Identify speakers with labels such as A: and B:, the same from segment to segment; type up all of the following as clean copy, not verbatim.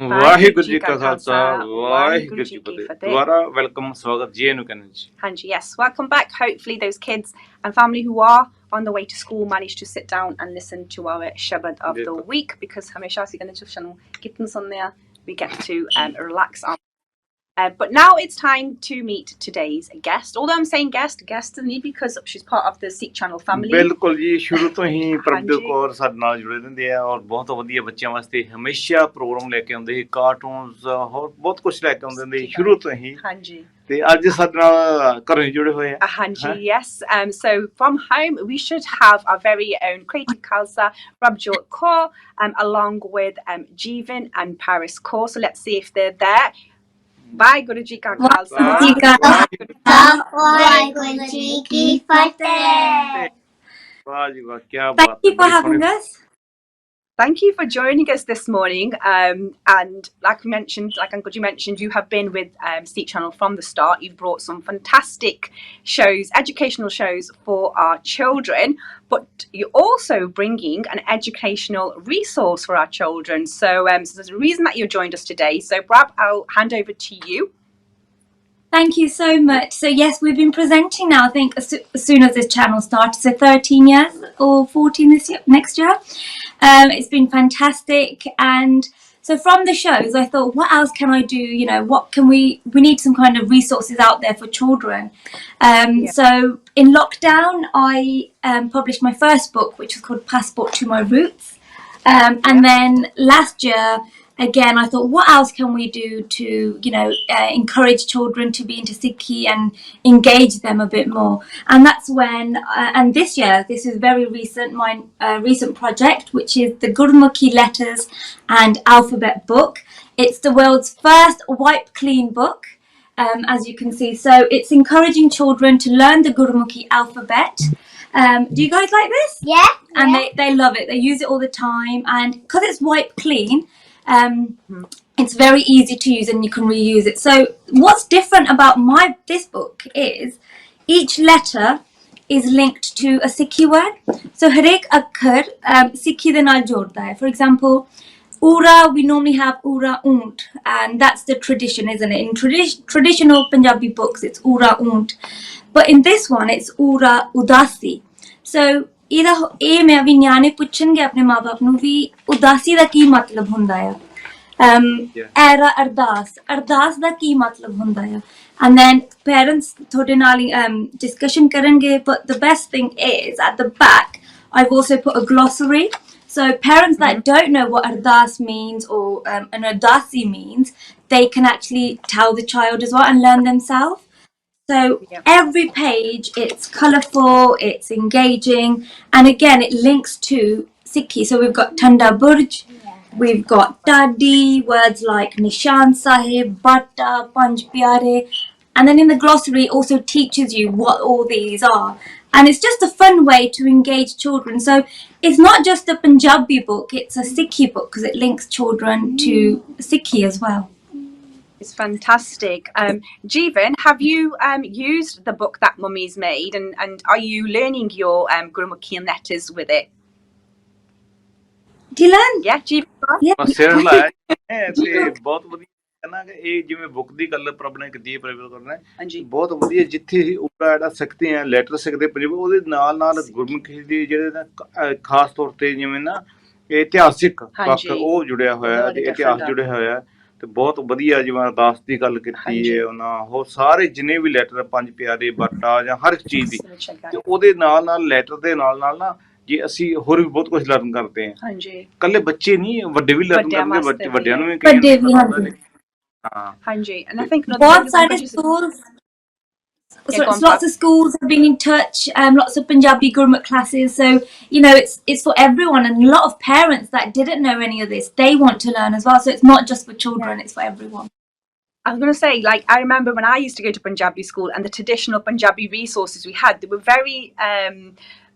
A: ਵਾਹਿਗੁਰੂ ਜੀ ਕਾ ਖਾਲਸਾ ਵਾਹਿਗੁਰੂ ਜੀ ਕੀ ਫਤਿਹ ਦੁਬਾਰਾ ਵੈਲਕਮ ਸਵਾਗਤ ਜੀ ਨੂੰ ਕਰਨ ਜੀ
B: ਹਾਂਜੀ yes welcome back. Hopefully those kids and family who are on the way to school managed to sit down and listen to our shabad of the week because ਹਮੇਸ਼ਾ ਅਸੀਂ ਕਹਿੰਦੇ ਜਦ ਸਾਨੂੰ ਕੀਰਤਨ ਸੁਣਦੇ ਆ we get to relax our but now it's time to meet today's guest. Although I'm saying guest ਨਹੀਂ because she's part of the SIKH CHANNEL family.
A: ਬਿਲਕੁਲ ਜੀ ਸ਼ੁਰੂ ਤੋਂ ਹੀ ਪ੍ਰਭਜੋਤ ਕੌਰ ਸਾਡੇ ਨਾਲ ਜੁੜੇ ਰਹਿੰਦੇ ਆ ਔਰ ਬਹੁਤ ਵਧੀਆ ਬੱਚਿਆਂ ਵਾਸਤੇ ਹਮੇਸ਼ਾ ਪ੍ਰੋਗਰਾਮ ਲੈ ਕੇ ਆਉਂਦੇ ਸੀ ਕਾਰਟੂਨਸ ਹੋਰ ਬਹੁਤ ਕੁਝ ਲੈ ਕੇ ਆਉਂਦੇ ਹੁੰਦੇ ਸੀ ਸ਼ੁਰੂ ਤੋਂ ਹੀ
B: ਹਾਂਜੀ
A: ਤੇ ਅੱਜ ਸਾਡੇ ਨਾਲ ਘਰੋਂ ਜੁੜੇ ਹੋਏ ਆ
B: ਹਾਂਜੀ yes so from home we should have our very own creative Khalsa Prabhjyot Kaur along with Jeevan and Paris Kaur. So let's see if they're there. Waheguru ji ਕਾ ਖਾਲਸਾ
C: ਵਾਹਿਗੁਰੂ ਜੀ ਕੀ ਫਤਿਹ
A: ਵਾਹ ਜੀ ਵਾਹ ਕੀ ਬਾਤ ਹੈ
B: Thank you for joining us this morning. And like Uncle Ji mentioned, you have been with SIKH CHANNEL from the start. You've brought some fantastic shows, educational shows for our children, but you're also bringing an educational resource for our children. So, so there's a reason that you joined us today. So, Brab, I'll hand over to you.
C: Thank you so much. So yes, we've been presenting now, I think, as soon as this channel started, so 13 years or 14 this year, next year. It's been fantastic. And so from the shows, I thought, what else can I do? You know, what can we need some kind of resources out there for children. So in lockdown, I published my first book, which was called Passport to My Roots. And then last year, again, I thought, what else can we do to, you know, encourage children to be into Sikhi and engage them a bit more? And that's when, and this year, this is very recent, my recent project, which is the Gurmukhi Letters and Alphabet book. It's the world's first wipe clean book, as you can see. So it's encouraging children to learn the Gurmukhi alphabet. Do you guys like this?
D: Yeah.
C: And they love it. They use it all the time. And because it's wipe clean, it's very easy to use and you can reuse it. So what's different about this book is each letter is linked to a Sikhi word. So harek akhar Sikhi de naal jodda hai. For example, Ura, we normally have Ura Unt, and that's the tradition, isn't it? In traditional Punjabi books, it's Ura Unt. But in this one, it's Ura Udasi. So ਇਹਦਾ ਇਹ ਮੈਂ ਵੀ ਨਿਆਣੇ ਪੁੱਛਣਗੇ ਆਪਣੇ ਮਾਂ-ਬਾਪ ਨੂੰ ਵੀ ਉਦਾਸੀ ਦਾ ਕੀ ਮਤਲਬ ਹੁੰਦਾ ਆ ਐਰਾ ਅਰਦਾਸ ਦਾ ਕੀ ਮਤਲਬ ਹੁੰਦਾ ਆ and then parents ਤੁਹਾਡੇ ਨਾਲ discussion ਕਰਨਗੇ but the best thing is at the back I've also put a glossary so parents that don't know what ardas means or an udasi means they can actually tell the child as well and learn themselves. So every page, it's colourful, it's engaging, and again, it links to Sikhi. So we've got Tanda Burj, we've got Dadi, words like Nishan Sahib, Batta, Panj Pyare, and then in the glossary, it also teaches you what all these are. And it's just a fun way to engage children. So it's not just a Punjabi book, it's a Sikhi book because it links children to Sikhi as well.
B: It's fantastic. Jeevan, have you used the book that Mummy's made and are you learning your Gurmukhi letters with it?
C: Do you learn?
B: Yeah, Jeevan?
C: Yeah.
A: ਬਹੁਤ ਵਧੀਆ ਨਾ ਕਿ ਇਹ ਜਿਵੇਂ book ਦੀ ਗੱਲ ਪ੍ਰਭ ਨੇ ਕੀਤੀ ਪ੍ਰਭਜੋਤ ਕਰਨਾ ਹਾਂਜੀ ਬਹੁਤ ਵਧੀਆ ਜਿੱਥੇ ਉਹਦਾ ਜਿਹੜਾ ਸਿੱਖਦੇ ਆ ਲੈਟਰ ਸਿੱਖਦੇ ਪੰਜਾਬੀ ਉਹਦੇ ਨਾਲ ਨਾਲ ਗੁਰਮੁਖੀ ਦੀ ਜਿਹੜੇ ਨਾ ਖਾਸ ਤੌਰ ਤੇ ਜਿਵੇਂ ਨਾ ਇਤਿਹਾਸਿਕ ਪੱਖ ਉਹ ਜੁੜਿਆ ਹੋਇਆ ਤੇ ਇਤਿਹਾਸ ਜੁੜਿਆ ਹੋਇਆ ਤੇ ਬਹੁਤ ਵਧੀਆ ਜਿਵੇਂ ਅਰਦਾਸ ਦੀ ਗੱਲ ਕੀਤੀ ਹੈ ਉਹਨਾਂ ਹੋਰ ਸਾਰੇ ਜਿੰਨੇ ਵੀ ਲੈਟਰ ਪੰਜ ਪਿਆਰੇ ਬਾਟਾ ਜਾਂ ਹਰ ਇੱਕ ਚੀਜ਼ ਦੀ ਤੇ ਉਹਦੇ ਨਾਲ ਲੈਟਰ ਦੇ ਨਾਲ ਨਾ ਜੇ ਅਸੀਂ ਹੋਰ ਵੀ ਬਹੁਤ ਕੁਝ ਲਰਨ ਕਰਦੇ ਹਾਂ ਹਾਂਜੀ ਕੱਲੇ ਬੱਚੇ ਨਹੀਂ ਵੱਡੇ ਵੀ ਲਰਨ ਕਰਦੇ ਵੱਡਿਆਂ ਨੂੰ ਵੀ
B: ਹਾਂਜੀ and I think
C: ਬਹੁਤ ਸਾਰੇ schools so lots of schools have been in touch lots of Punjabi Gurmukh classes so you know it's for everyone and a lot of parents that didn't know any of this they want to learn as well so it's not just for children it's for everyone.
B: I was going to say, like, I remember when I used to go to Punjabi school and the traditional Punjabi resources we had, they were very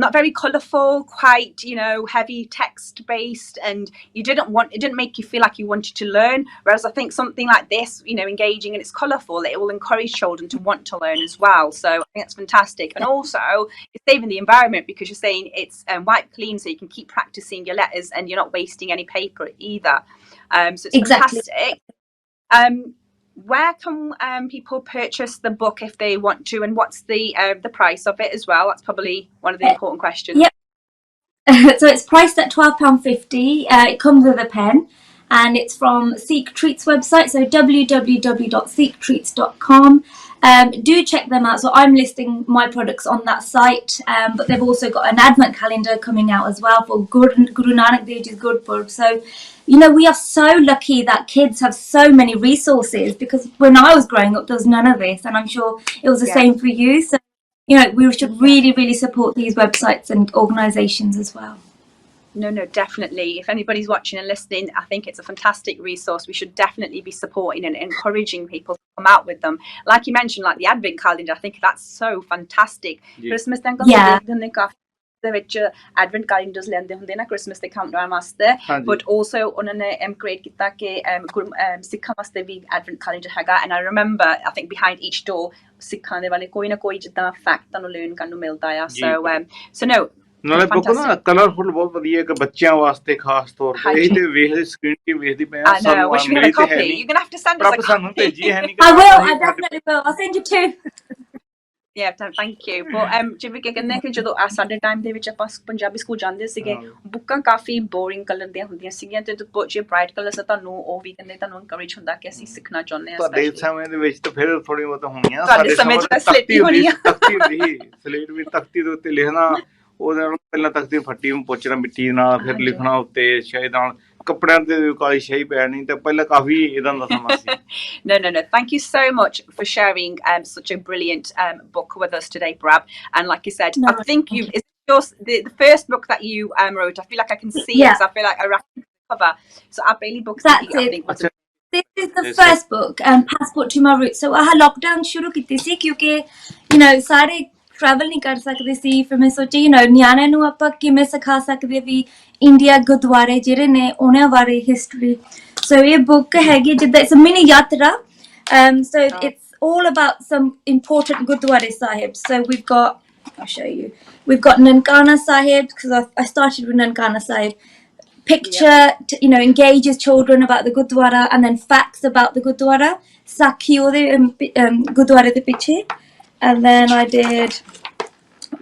B: not very colourful, quite, you know, heavy text based, and it didn't make you feel like you wanted to learn. Whereas I think something like this, you know, engaging and it's colourful, it will encourage children to want to learn as well. So I think that's fantastic. And also you're saving the environment because you're saying it's wipe clean, so you can keep practicing your letters and you're not wasting any paper either. So it's
C: Exactly.
B: fantastic. Where can people purchase the book if they want to, and what's the price of it as well? That's probably one of the important questions.
C: Yep. So it's priced at £12.50. It comes with a pen, and it's from SIKH Treats website, so www.siktreats.com. Do check them out. So I'm listing my products on that site, but they've also got an advent calendar coming out as well for Guru Nanak Dev Ji's Gurpurb. So, you know, we are so lucky that kids have so many resources, because when I was growing up, there was none of this, and I'm sure it was the same for you. So, you know, we should really, really support these websites and organisations as well.
B: No, definitely. If anybody's watching and listening, I think it's a fantastic resource. We should definitely be supporting and encouraging people to come out with them. Like you mentioned, like the advent calendar, I think that's so fantastic. Christmas ਦੇ ਵਿੱਚ advent calendars ਲੈਂਦੇ ਹੁੰਦੇ ਨਾ Christmas ਦੇ countdown ਵਾਸਤੇ, but also ਉਹਨਾਂ ਨੇ create ਕੀਤਾ ਕਿ ਸਿੱਖਾਂ ਵਾਸਤੇ ਵੀ advent calendar ਹੈਗਾ. And I remember, I think behind each door ਸਿੱਖਾਂ ਦੇ ਵਾਲੇ ਕੋਈ ਨਾ ਕੋਈ ਜਿੱਦਾਂ fact ਤੁਹਾਨੂੰ learn ਕਰਨ ਨੂੰ ਮਿਲਦਾ ਆ. So no,
A: ਨਾਲੇ ਬੁੱਕ ਨਾ ਕਲਰਫੁਲ ਬਹੁਤ ਵਧੀਆ ਕਿ ਬੱਚਿਆਂ ਵਾਸਤੇ ਖਾਸ ਤੌਰ ਤੇ ਇਹ ਤੇ ਵੇਖਦੇ ਸਕਰੀਨ ਤੇ ਵੇਖਦੀ ਪਏ ਆ
B: ਸਾਨੂੰ ਮਿਲੀ ਤੇ ਹੈ ਨਹੀਂ you're going to have to send us a copy.
A: ਸਾਨੂੰ ਭੇਜੀ ਹੈ ਨਹੀਂ
C: I will, I definitely will. I'll send you two.
B: Yeah, thank you. But ਜਿਵੇਂ ਕਿ ਕਹਿੰਦੇ ਕਿ ਜਦੋਂ ਸਾਡੇ ਟਾਈਮ ਦੇ ਵਿੱਚ ਆਪਾਂ ਪੰਜਾਬੀ ਸਕੂਲ ਜਾਂਦੇ ਸੀਗੇ, ਬੁੱਕਾਂ ਕਾਫੀ ਬੋਰਿੰਗ ਕਲਰ ਦੀਆਂ ਹੁੰਦੀਆਂ ਸੀਗੀਆਂ, ਤੇ ਜੇ ਬ੍ਰਾਈਟ ਕਲਰਸ ਤੁਹਾਨੂੰ ਉਹ ਵੀ ਕਹਿੰਦੇ ਤੁਹਾਨੂੰ ਐਨਕਰੇਜ ਹੁੰਦਾ ਕਿ ਅਸੀਂ ਸਿੱਖਣਾ ਚਾਹੁੰਦੇ ਹਾਂ।
A: ਤੁਹਾਡੇ ਸਮੇਂ ਦੇ ਵਿੱਚ ਤਾਂ ਫਿਰ ਥੋੜੀ ਬਹੁਤ ਹੋਣੀਆਂ,
B: ਸਾਡੇ ਸਮੇਂ 'ਚ ਸਲੇਟੀ ਹੋਣੀ ਆ,
A: ਸਲੇਟ ਵੀ ਤਖਤੀ ਦੇ ਉੱਤੇ ਲਿਖਣਾ, ਉਹਦੇ ਨਾਲ ਪਹਿਲਾਂ ਤਖਤੀ ਫੱਟੀ ਨੂੰ ਪੁੱਛਣਾ ਮਿੱਟੀ ਨਾਲ, ਫਿਰ ਲਿਖਣਾ ਉੱਤੇ ਸ਼ਾਇਦ ਨਾਲ ਕੱਪੜਿਆਂ ਤੇ ਕਾਲੀ ਸ਼ਾਹੀ ਪੈਣੀ, ਤੇ ਪਹਿਲਾਂ ਕਾਫੀ ਇਦਾਂ ਦਾ ਸਮਾਂ ਸੀ।
B: No. Thank you so much for sharing such a brilliant book with us today, Prab. And like you said, I think it's the first book that you wrote. I feel like I can see it. I feel like I read the cover. So our Bailey books.
C: That's it. This is the first book, Passport to My Roots. So I had lockdown shuru ਕੀਤੀ ਸੀ ਕਿਉਂਕਿ you know ਸਾਰੇ travel ਨਹੀਂ ਕਰ ਸਕਦੇ ਸੀ, ਫਿਰ ਮੈਂ ਸੋਚਿਆ you know ਨਿਆਣਿਆਂ ਨੂੰ ਆਪਾਂ ਕਿਵੇਂ ਸਿਖਾ ਸਕਦੇ ਵੀ ਇੰਡੀਆ ਗੁਰਦੁਆਰੇ ਜਿਹੜੇ ਨੇ ਉਹਨਾਂ ਬਾਰੇ ਹਿਸਟਰੀ। ਸੋ ਇਹ ਬੁੱਕ ਹੈਗੀ ਜਿੱਦਾਂ it's a mini yatra, so it's all about some important Gurdwara Sahibs. So I'll show you, we've got Nankana Sahib, because I started with Nankana Sahib. Picture, you know, engages children about the Gurdwara, and then facts about the Gurdwara. Sakhi ode Gurdwara de piche. And then I did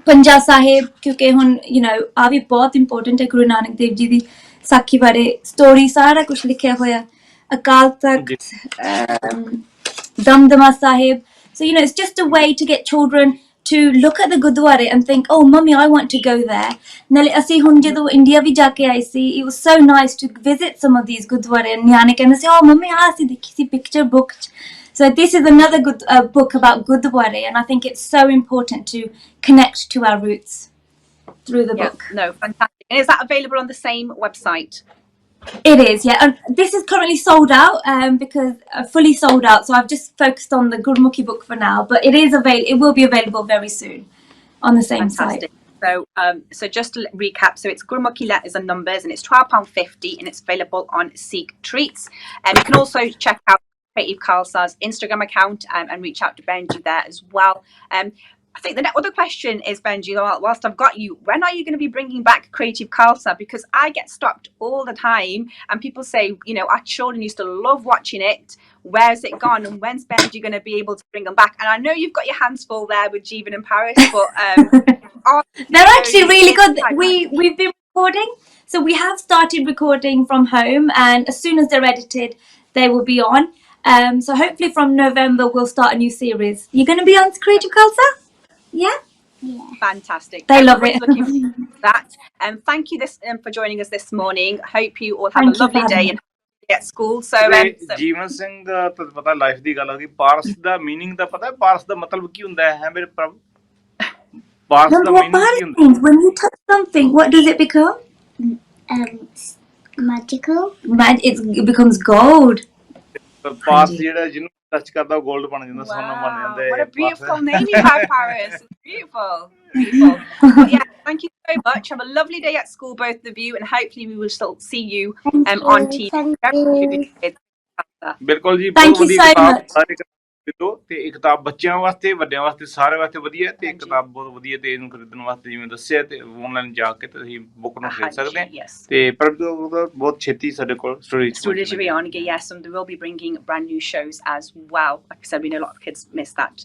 C: Punja Sahib, kyunki hun you know aa bhi bahut important hai Guru Nanak Dev Ji di sakhi bare story sara kuch likhya hoya. Akal Takht, Damdama Sahib. So you know it's just a way to get children to look at the Gurdwara and think, oh mummy, I want to go there. Nale assi hun jadon India vi ja ke aaye si, it was so nice to visit some of these Gurdwara, and nyane kehndे C, oh mummy aa assi dekhi si picture book. So this is another good book about Gurdwara, and I think it's so important to connect to our roots through the book.
B: No, fantastic. And is that available on the same website?
C: It is, yeah. And this is currently sold out because fully sold out. So I've just focused on the Gurmukhi book for now, but it is it will be available very soon on the same site.
B: So just to recap, so it's Gurmukhi letters and numbers, and it's £12.50, and it's available on SIKH Treats. And you can also check out Creative Khalsa's Instagram account and reach out to Benji there as well. I think the other question is, Benji, whilst I've got you, when are you going to be bringing back Creative Khalsa? Because I get stopped all the time and people say, you know, our children used to love watching it. Where's it gone? And when's Benji going to be able to bring them back? And I know you've got your hands full there with Jeevan in Paris, but
C: they're actually really good. We've been recording. So we have started recording from home, and as soon as they're edited, they will be on. So hopefully from November we'll start a new series. You're going to be on Creative Khalsa? Yeah?
D: Yeah.
B: Fantastic.
C: They love it.
B: Looking forward to that. Thank you for joining us this morning. Hope you all have a lovely day and at school. So
A: ਜੀਵਨ ਸਿੰਘ ਦਾ ਤਾਂ ਪਤਾ life ਦੀ ਗੱਲ ਆ ਗਈ, ਪਾਰਸ ਦਾ meaning ਦਾ ਪਤਾ ਹੈ, ਪਾਰਸ ਦਾ ਮਤਲਬ ਕੀ ਹੁੰਦਾ ਹੈ ਮੇਰੇ ਪ੍ਰਭ? ਪਾਰਸ ਦਾ ਮੀਨਿੰਗ ਕੀ ਹੁੰਦਾ?
C: When you touch something, what does it become?
D: Magical.
C: It becomes gold.
A: ਪਾਰਸ ਜਿਹੜਾ ਜਿਹਨੂੰ ਟੱਚ ਕਰਦਾ 골ਡ ਬਣ ਜਾਂਦਾ, ਸੋਨਾ ਬਣ ਜਾਂਦਾ
B: What a
A: ਹੈ
B: beautiful name you have, Paris. It's beautiful. Beautiful. Well, yeah, thank you so much. Have a lovely day at school, both of you, and hopefully we will still see you on TV.
A: ਬਿਲਕੁਲ ਜੀ,
C: Thank
A: ਬਹੁਤ
C: you
A: ਵਧੀਆ
C: so
A: ਕਿਤਾਬ,
C: much.
A: ਸਾਰੇ ਖਰੀਦੋ ਤੇ ਇਹ ਕਿਤਾਬ ਬੱਚਿਆਂ ਵਾਸਤੇ, ਵੱਡਿਆਂ ਵਾਸਤੇ, ਸਾਰਿਆਂ ਵਾਸਤੇ ਵਧੀਆ ਤੇ ਇਹ ਕਿਤਾਬ ਬਹੁਤ ਵਧੀਆ ਤੇ ਇਹਨੂੰ ਖਰੀਦਣ ਵਾਸਤੇ ਜਿਵੇਂ ਦੱਸਿਆ ਤੇ ਆਨਲਾਈਨ ਜਾ ਕੇ ਤੁਸੀਂ ਬੁੱਕ ਨੂੰ ਖਰੀਦ ਸਕਦੇ ਆ ਤੇ ਪ੍ਰਭਜੋਤ ਬਹੁਤ ਛੇਤੀ ਸਾਡੇ ਕੋਲ storage
B: Storage will be on, yes, and they will be bringing brand new shows as well. Like I said, we know a lot of kids miss that